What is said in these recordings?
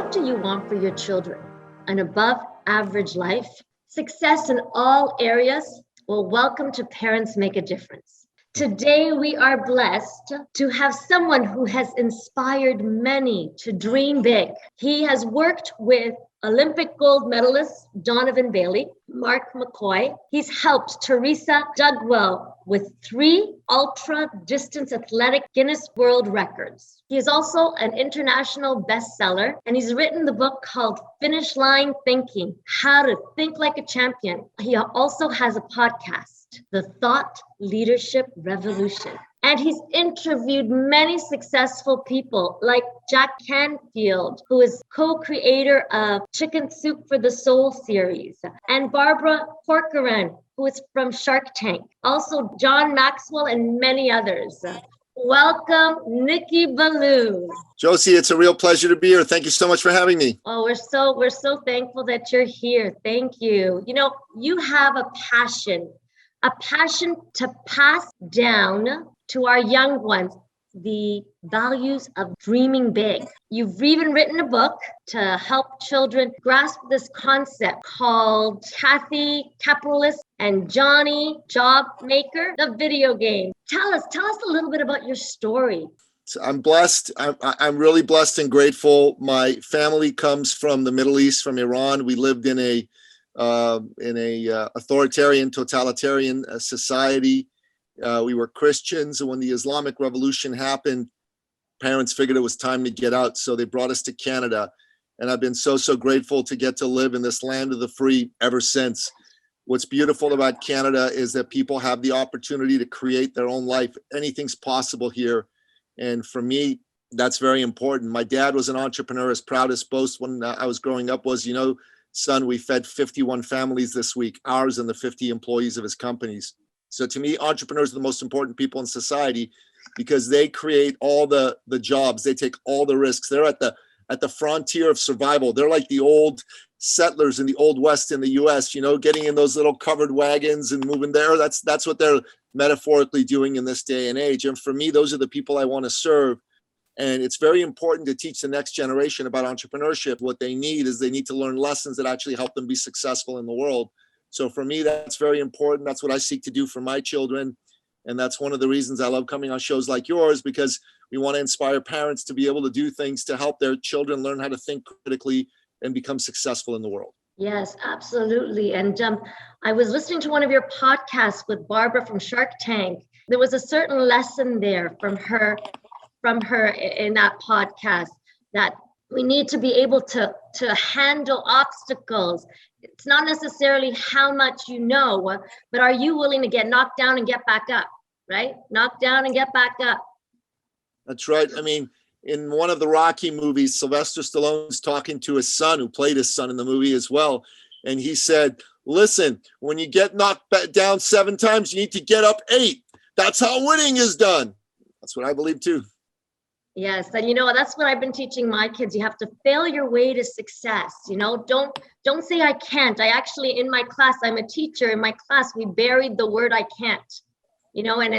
What do you want for your children? An above average life? Success in all areas? Well, welcome to Parents Make a Difference. Today, we are blessed to have someone who has inspired many to dream big. He has worked with Olympic gold medalist Donovan Bailey, Mark McCoy. He's helped Teresa Dugwell with 3 ultra-distance athletic Guinness World Records. He is also an international bestseller, and he's written the book called Finish Line Thinking, How to Think Like a Champion. He also has a podcast, The Thought Leadership Revolution. And he's interviewed many successful people like Jack Canfield, who is co-creator of Chicken Soup for the Soul series, and Barbara Corcoran, who is from Shark Tank, also John Maxwell and many others. Welcome, Nicky Billou. Josie, it's a real pleasure to be here. Thank you so much for having me. Oh, we're so thankful that you're here. Thank you. You know, you have a passion to pass down to our young ones the values of dreaming big. You've even written a book to help children grasp this concept called Cathy, Capitalist, and Johnny, Jobmaker, the video game. Tell us a little bit about your story. I'm blessed. I'm really blessed and grateful. My family comes from the Middle East, from Iran. We lived in a authoritarian, totalitarian society. We were Christians, and when the Islamic Revolution happened, parents figured it was time to get out, so they brought us to Canada. And I've been so grateful to get to live in this land of the free ever since. What's beautiful about Canada is that people have the opportunity to create their own life. Anything's possible here. And for me, that's very important. My dad was an entrepreneur. His proudest boast when I was growing up was, son, we fed 51 families this week, ours and the 50 employees of his companies. So to me, entrepreneurs are the most important people in society because they create all the jobs. They take all the risks. They're at the frontier of survival. They're like the old settlers in the Old West in the US, getting in those little covered wagons and moving there. That's what they're metaphorically doing in this day and age. And for me, those are the people I want to serve. And it's very important to teach the next generation about entrepreneurship. What they need is they need to learn lessons that actually help them be successful in the world. So for me, that's very important. That's what I seek to do for my children. And that's one of the reasons I love coming on shows like yours, because we want to inspire parents to be able to do things to help their children learn how to think critically and become successful in the world. Yes, absolutely. And I was listening to one of your podcasts with Barbara from Shark Tank. There was a certain lesson there from her in that podcast that we need to be able to handle obstacles. It's not necessarily how much you know, but are you willing to get knocked down and get back up, right? Knocked down and get back up. That's right. I mean, in one of the Rocky movies, Sylvester Stallone's talking to his son, who played his son in the movie as well. And he said, listen, when you get knocked down 7 times, you need to get up 8. That's how winning is done. That's what I believe too. Yes, and that's what I've been teaching my kids. You have to fail your way to success. Don't say I can't. I actually, in my class, I'm a teacher. In my class, we buried the word I can't. And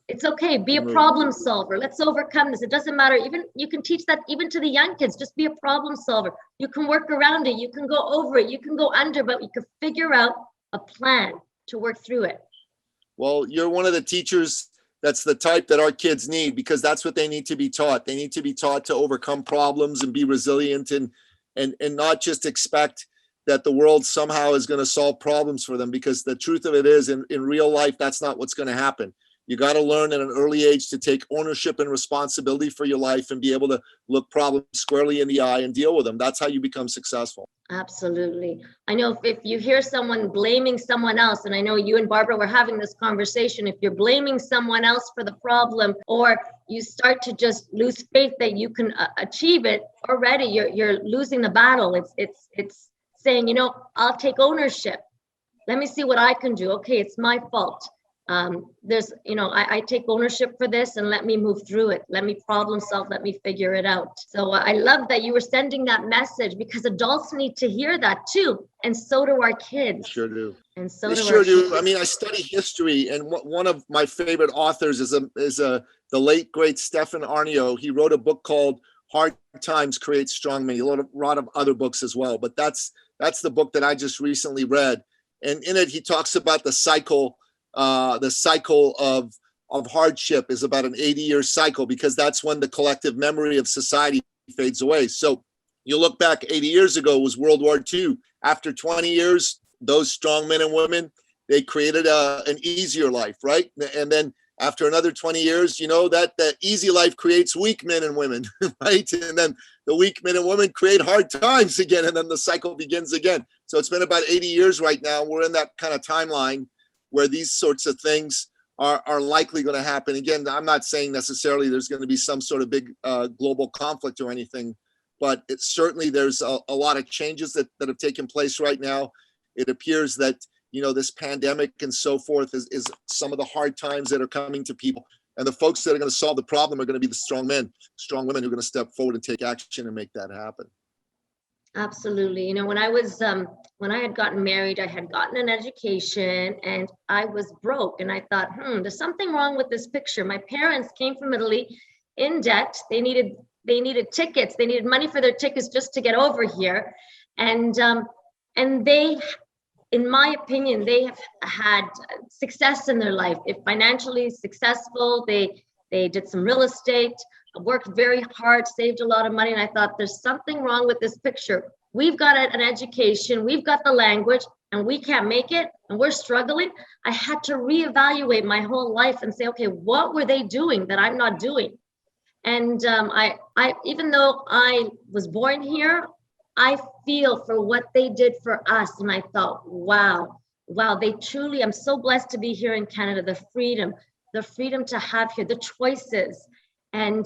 it's okay. Be a problem solver. Let's overcome this. It doesn't matter. Even you can teach that even to the young kids. Just be a problem solver. You can work around it. You can go over it. You can go under, but you can figure out a plan to work through it. Well, you're one of the teachers that's the type that our kids need, because that's what they need to be taught. They need to be taught to overcome problems and be resilient and not just expect that the world somehow is going to solve problems for them, because the truth of it is in real life, that's not what's going to happen. You got to learn at an early age to take ownership and responsibility for your life and be able to look problems squarely in the eye and deal with them. That's how you become successful. Absolutely. I know if you hear someone blaming someone else, and I know you and Barbara were having this conversation, if you're blaming someone else for the problem, or you start to just lose faith that you can achieve it, already you're losing the battle. It's saying, I'll take ownership. Let me see what I can do. Okay, it's my fault. I take ownership for this and let me move through it. Let me problem solve. Let me figure it out. So I love that you were sending that message, because adults need to hear that too. And so do our kids. Sure do. And so they do sure our do. kids. I mean, I study history, and one of my favorite authors is the late great Stefan Arnio. He wrote a book called Hard Times Create Strong Men. A lot of other books as well, but that's the book that I just recently read. And in it, he talks about the cycle of hardship is about an 80-year cycle, because that's when the collective memory of society fades away. So you look back 80 years ago was World War II. After 20 years, those strong men and women, they created an easier life, right? And then after another 20 years, that the easy life creates weak men and women, right? And then the weak men and women create hard times again, and then the cycle begins again. So it's been about 80 years right now. We're in that kind of timeline where these sorts of things are likely going to happen. Again, I'm not saying necessarily there's going to be some sort of big global conflict or anything, but certainly there's a lot of changes that have taken place right now. It appears that this pandemic and so forth is some of the hard times that are coming to people. And the folks that are going to solve the problem are going to be the strong men, strong women who are going to step forward and take action and make that happen. Absolutely. When I had gotten married, I had gotten an education and I was broke. And I thought, there's something wrong with this picture. My parents came from Italy in debt. They needed tickets. They needed money for their tickets just to get over here. And they, in my opinion, they have had success in their life. If financially successful, they did some real estate, worked very hard, saved a lot of money. And I thought, there's something wrong with this picture. We've got an education, we've got the language, and we can't make it, and we're struggling. I had to reevaluate my whole life and say, okay, what were they doing that I'm not doing? And I even though I was born here, I feel for what they did for us. And I thought, wow, they truly, I'm so blessed to be here in Canada, the freedom to have here, the choices. And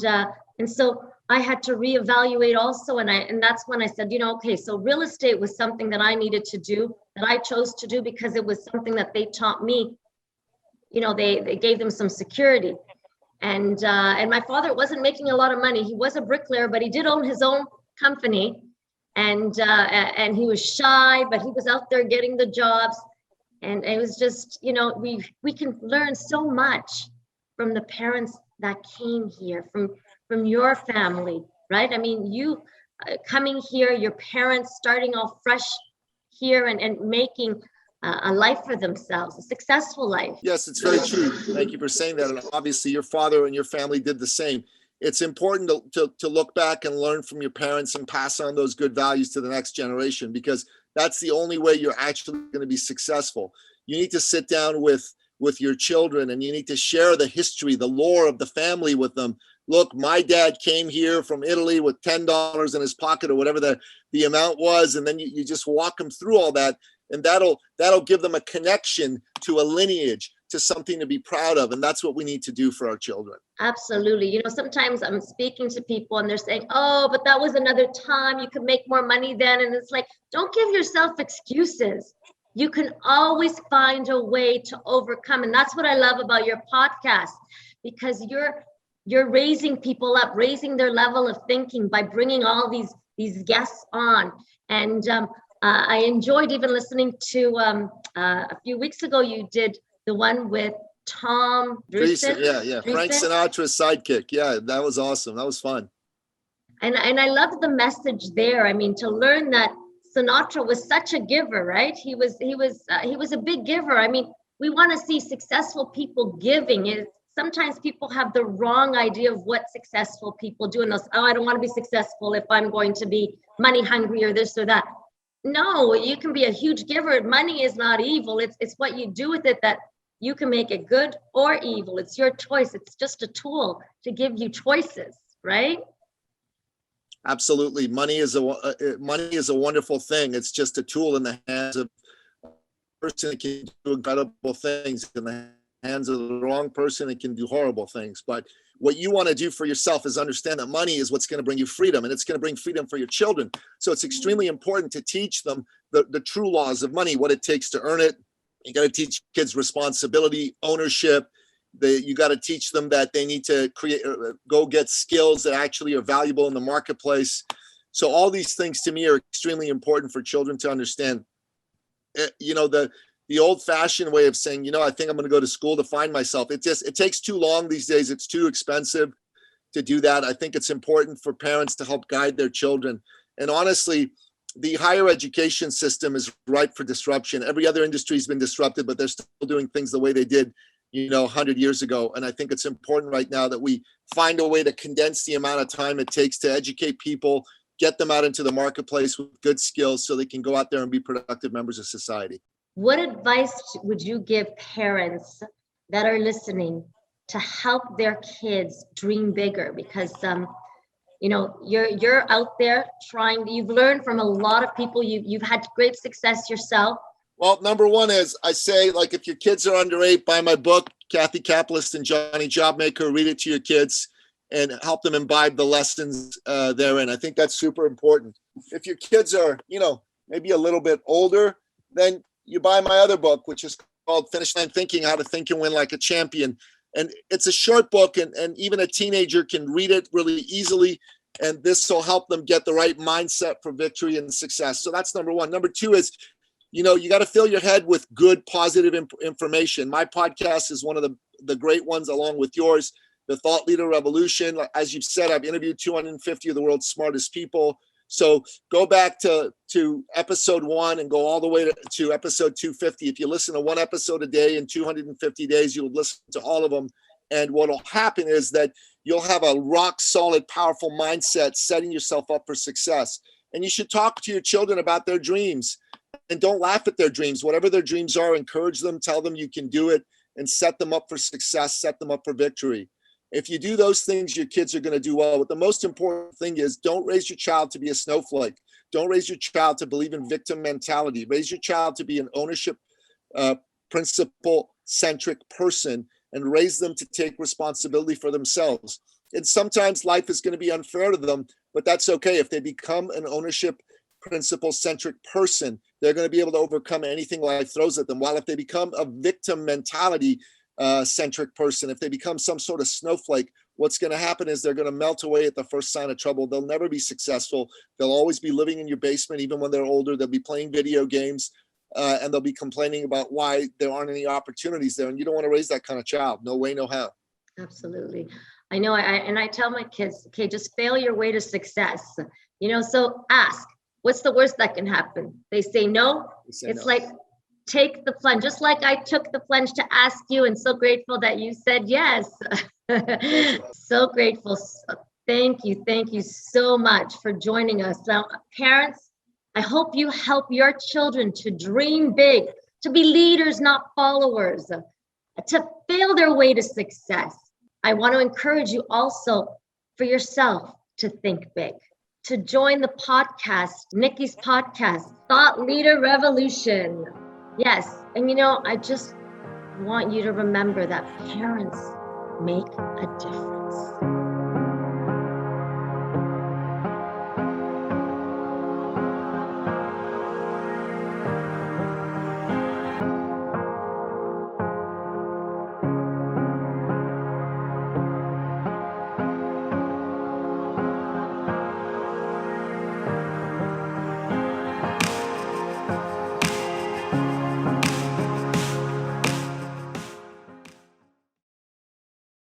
so I had to reevaluate also. And that's when I said, okay, so real estate was something that I needed to do, that I chose to do because it was something that they taught me. They gave them some security. And my father wasn't making a lot of money. He was a bricklayer, but he did own his own company. And he was shy, but he was out there getting the jobs. And it was just, we can learn so much from the parents that came here, from your family, right? I mean, you coming here, your parents starting off fresh here and making a life for themselves, a successful life. Yes, it's very true. Thank you for saying that. And obviously your father and your family did the same. It's important to look back and learn from your parents and pass on those good values to the next generation, because that's the only way you're actually going to be successful. You need to sit down with your children and you need to share the history, the lore of the family with them. Look, my dad came here from Italy with $10 in his pocket or whatever the amount was. And then you just walk them through all that. And that'll give them a connection to a lineage, to something to be proud of. And that's what we need to do for our children. Absolutely. Sometimes I'm speaking to people and they're saying, oh, but that was another time, you could make more money then. And it's like, don't give yourself excuses. You can always find a way to overcome. And that's what I love about your podcast, because you're raising people up, raising their level of thinking by bringing all these guests on. And I enjoyed even listening to a few weeks ago, you did the one with Tom Dreesen. Yeah. Frank Sinatra's sidekick. Yeah, that was awesome. That was fun. And I loved the message there. I mean, to learn that Sinatra was such a giver, right? He was a big giver. I mean, we want to see successful people giving. Sometimes people have the wrong idea of what successful people do. And they'll say, I don't want to be successful if I'm going to be money hungry or this or that. No, you can be a huge giver. Money is not evil. It's what you do with it that you can make it good or evil. It's your choice. It's just a tool to give you choices, right? Absolutely. Money is a wonderful thing. It's just a tool in the hands of a person that can do incredible things. In the hands of the wrong person, it can do horrible things. But what you want to do for yourself is understand that money is what's going to bring you freedom, and it's going to bring freedom for your children. So it's extremely important to teach them the true laws of money, what it takes to earn it. You got to teach kids responsibility, ownership. You got to teach them that they need to go get skills that actually are valuable in the marketplace. So all these things to me are extremely important for children to understand. The old-fashioned way of saying, I think I'm going to go to school to find myself. It takes too long these days. It's too expensive. to do that. I think it's important for parents to help guide their children. And honestly, the higher education system is ripe for disruption. Every other industry has been disrupted, but they're still doing things the way they did, 100 years ago. And I think it's important right now that we find a way to condense the amount of time it takes to educate people, get them out into the marketplace with good skills so they can go out there and be productive members of society. What advice would you give parents that are listening to help their kids dream bigger? Because you're out there trying. You've learned from a lot of people. You've had great success yourself. Well, number one is I say, like, if your kids are under 8, buy my book, Cathy Capitalist and Johnny Jobmaker. Read it to your kids and help them imbibe the lessons therein. I think that's super important. If your kids are, maybe a little bit older, then you buy my other book, which is called Finish Line Thinking: How to Think and Win Like a Champion. And it's a short book, and even a teenager can read it really easily. And this will help them get the right mindset for victory and success. So that's number one. Number two is, you got to fill your head with good, positive information. My podcast is one of the great ones, along with yours, The Thought Leader Revolution. As you've said, I've interviewed 250 of the world's smartest people. So go back to episode 1 and go all the way to episode 250. If you listen to one episode a day in 250 days, you'll listen to all of them. And what will happen is that you'll have a rock solid, powerful mindset, setting yourself up for success. And you should talk to your children about their dreams, and don't laugh at their dreams. Whatever their dreams are, encourage them, tell them you can do it, and set them up for success, set them up for victory. If you do those things, your kids are going to do well. But the most important thing is, don't raise your child to be a snowflake. Don't raise your child to believe in victim mentality. Raise your child to be an ownership, principle-centric person, and raise them to take responsibility for themselves. And sometimes life is going to be unfair to them, but that's okay. If they become an ownership, principle-centric person, they're going to be able to overcome anything life throws at them. While if they become a victim mentality centric person, if they become some sort of snowflake, what's going to happen is they're going to melt away at the first sign of trouble. They'll never be successful. They'll always be living in your basement. Even when they're older, they'll be playing video games, and they'll be complaining about why there aren't any opportunities there. And you don't want to raise that kind of child. No way, no how. Absolutely. I know. I tell my kids, okay, just fail your way to success. So ask, what's the worst that can happen? They say no. It's no. Like, take the plunge, just like I took the plunge to ask you, and so grateful that you said yes. So grateful. Thank you so much for joining us. Now, parents, I hope you help your children to dream big, to be leaders, not followers, to fail their way to success. I want to encourage you also for yourself to think big, to join the podcast, Nicky's podcast, Thought Leader Revolution. Yes, and I just want you to remember that parents make a difference.